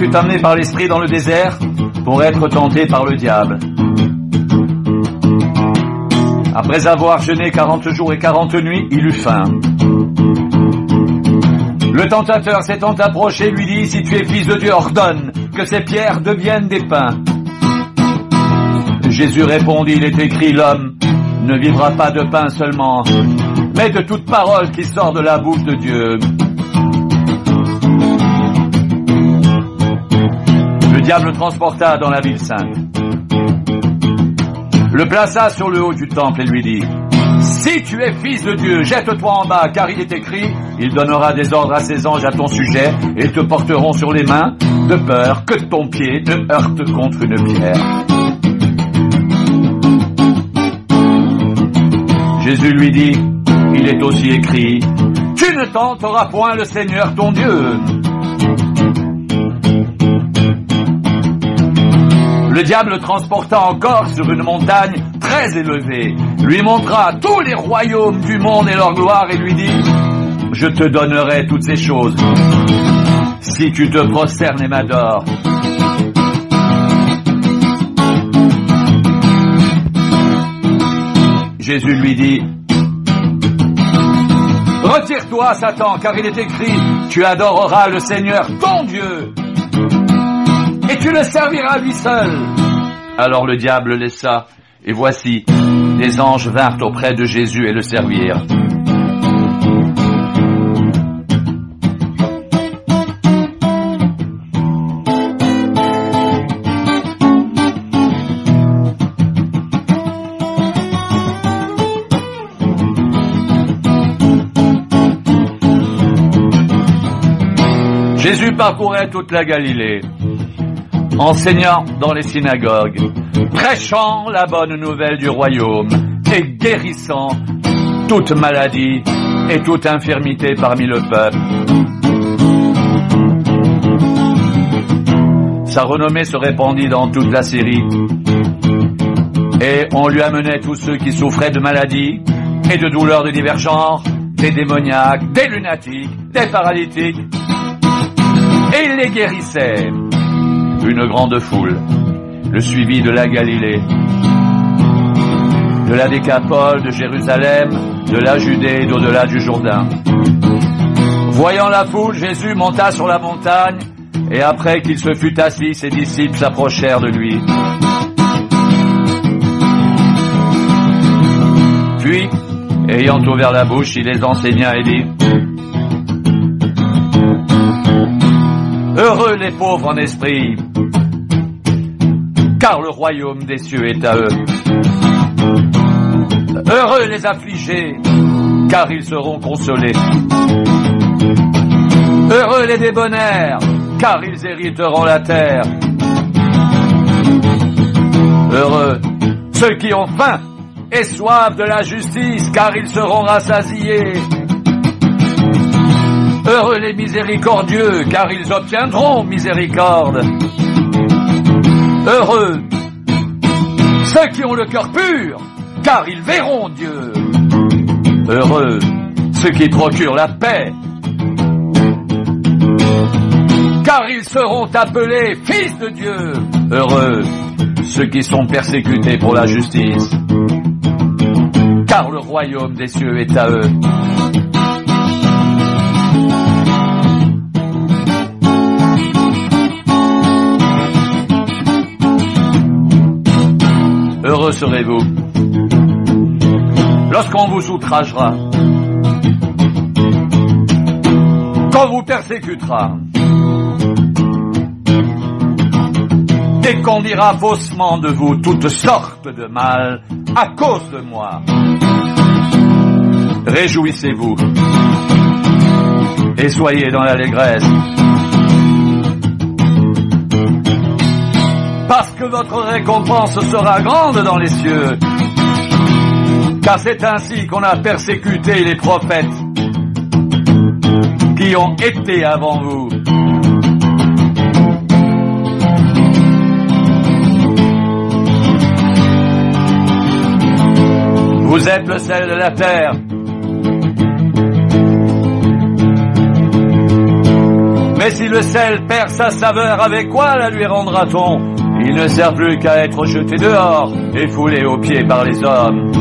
fut amené par l'Esprit dans le désert pour être tenté par le diable. Après avoir jeûné 40 jours et 40 nuits, il eut faim. Le tentateur s'étant approché lui dit, « Si tu es fils de Dieu, ordonne que ces pierres deviennent des pains. » Jésus répondit, « Il est écrit, l'homme ne vivra pas de pain seulement, mais de toute parole qui sort de la bouche de Dieu. » Le diable le transporta dans la ville sainte, le plaça sur le haut du temple et lui dit, « Si tu es fils de Dieu, jette-toi en bas, car il est écrit, il donnera des ordres à ses anges à ton sujet, et ils te porteront sur les mains, de peur que ton pied ne heurte contre une pierre. » Jésus lui dit, « Il est aussi écrit, tu ne tenteras point le Seigneur ton Dieu. » Le diable le transporta encore sur une montagne très élevée, lui montra tous les royaumes du monde et leur gloire et lui dit, « Je te donnerai toutes ces choses, si tu te prosternes et m'adores. » Jésus lui dit, « Retire-toi, Satan, car il est écrit, tu adoreras le Seigneur ton Dieu, et tu le serviras lui seul. » Alors le diable le laissa, et voici, des anges vinrent auprès de Jésus et le servirent. Jésus parcourait toute la Galilée, enseignant dans les synagogues, prêchant la bonne nouvelle du royaume et guérissant toute maladie et toute infirmité parmi le peuple. Sa renommée se répandit dans toute la Syrie, et on lui amenait tous ceux qui souffraient de maladies et de douleurs de divers genres, des démoniaques, des lunatiques, des paralytiques, et il les guérissait. Une grande foule le suivit de la Galilée, de la Décapole, de Jérusalem, de la Judée et d'au-delà du Jourdain. Voyant la foule, Jésus monta sur la montagne, et après qu'il se fut assis, ses disciples s'approchèrent de lui. Puis, ayant ouvert la bouche, il les enseigna et dit, « Heureux les pauvres en esprit, car le royaume des cieux est à eux. Heureux les affligés, car ils seront consolés. Heureux les débonnaires, car ils hériteront la terre. Heureux ceux qui ont faim et soif de la justice, car ils seront rassasiés. Heureux les miséricordieux, car ils obtiendront miséricorde. Heureux ceux qui ont le cœur pur, car ils verront Dieu. Heureux ceux qui procurent la paix, car ils seront appelés fils de Dieu. Heureux ceux qui sont persécutés pour la justice, car le royaume des cieux est à eux. Heureux serez-vous lorsqu'on vous outragera, qu'on vous persécutera, et qu'on dira faussement de vous toutes sortes de mal à cause de moi. Réjouissez-vous et soyez dans l'allégresse, parce que votre récompense sera grande dans les cieux, car c'est ainsi qu'on a persécuté les prophètes qui ont été avant vous. Vous êtes le sel de la terre, Mais si le sel perd sa saveur, avec quoi la lui rendra-t-on? Il ne sert plus qu'à être jeté dehors et foulé aux pieds par les hommes.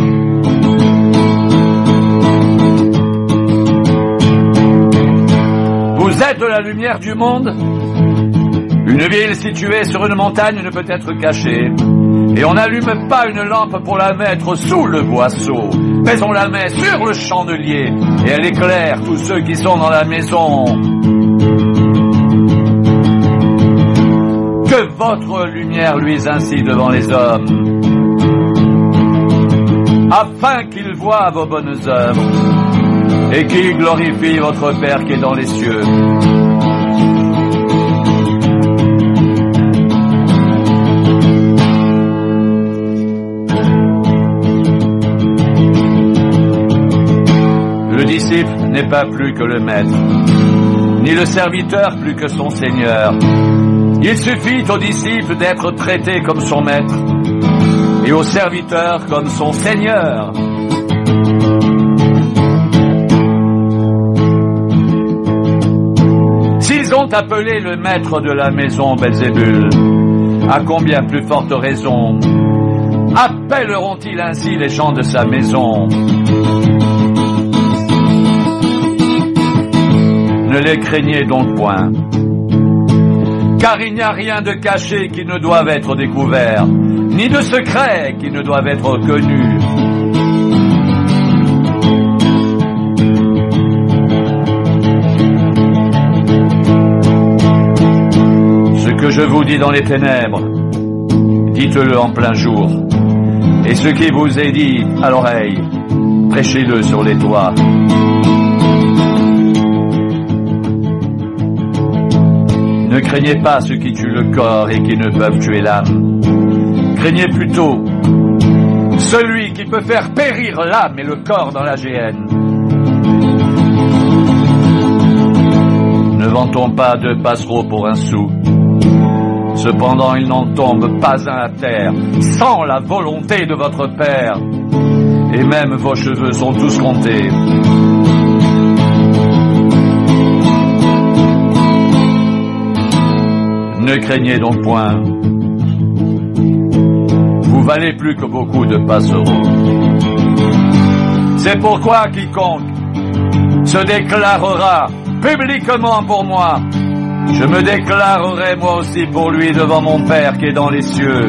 Vous êtes la lumière du monde. Une ville située sur une montagne ne peut être cachée. Et on n'allume pas une lampe pour la mettre sous le boisseau, mais on la met sur le chandelier et elle éclaire tous ceux qui sont dans la maison. Que votre lumière luise ainsi devant les hommes, afin qu'ils voient vos bonnes œuvres et qu'ils glorifient votre Père qui est dans les cieux. Le disciple n'est pas plus que le maître, ni le serviteur plus que son Seigneur. Il suffit au disciple d'être traité comme son maître, et au serviteur comme son Seigneur. S'ils ont appelé le maître de la maison Belzébul, à combien plus forte raison appelleront-ils ainsi les gens de sa maison? Ne les craignez donc point, car il n'y a rien de caché qui ne doive être découvert, ni de secret qui ne doive être connu. Ce que je vous dis dans les ténèbres, dites-le en plein jour, et ce qui vous est dit à l'oreille, prêchez-le sur les toits. Ne craignez pas ceux qui tuent le corps et qui ne peuvent tuer l'âme. Craignez plutôt celui qui peut faire périr l'âme et le corps dans la géhenne. Ne vend-on pas deux passereaux pour un sou? Cependant, il n'en tombe pas un à terre, sans la volonté de votre Père. Et même vos cheveux sont tous comptés. Ne craignez donc point. Vous valez plus que beaucoup de passereaux. C'est pourquoi quiconque se déclarera publiquement pour moi, je me déclarerai moi aussi pour lui devant mon Père qui est dans les cieux.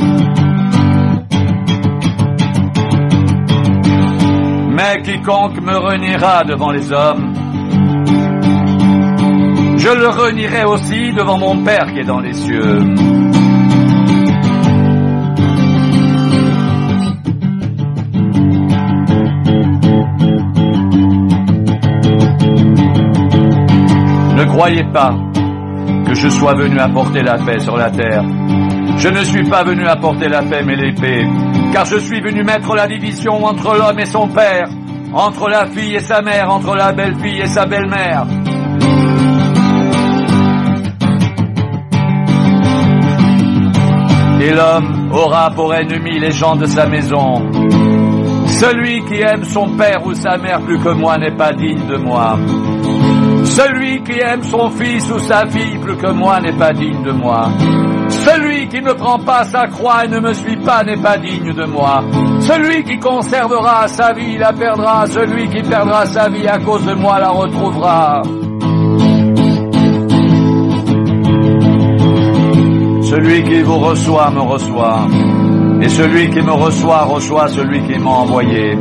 Mais quiconque me reniera devant les hommes, je le renierai aussi devant mon Père qui est dans les cieux. Ne croyez pas que je sois venu apporter la paix sur la terre. Je ne suis pas venu apporter la paix mais l'épée, car je suis venu mettre la division entre l'homme et son père, entre la fille et sa mère, entre la belle-fille et sa belle-mère. Et l'homme aura pour ennemi les gens de sa maison. Celui qui aime son père ou sa mère plus que moi n'est pas digne de moi. Celui qui aime son fils ou sa fille plus que moi n'est pas digne de moi. Celui qui ne prend pas sa croix et ne me suit pas n'est pas digne de moi. Celui qui conservera sa vie la perdra. Celui qui perdra sa vie à cause de moi la retrouvera. Celui qui vous reçoit me reçoit, et celui qui me reçoit reçoit celui qui m'a envoyé.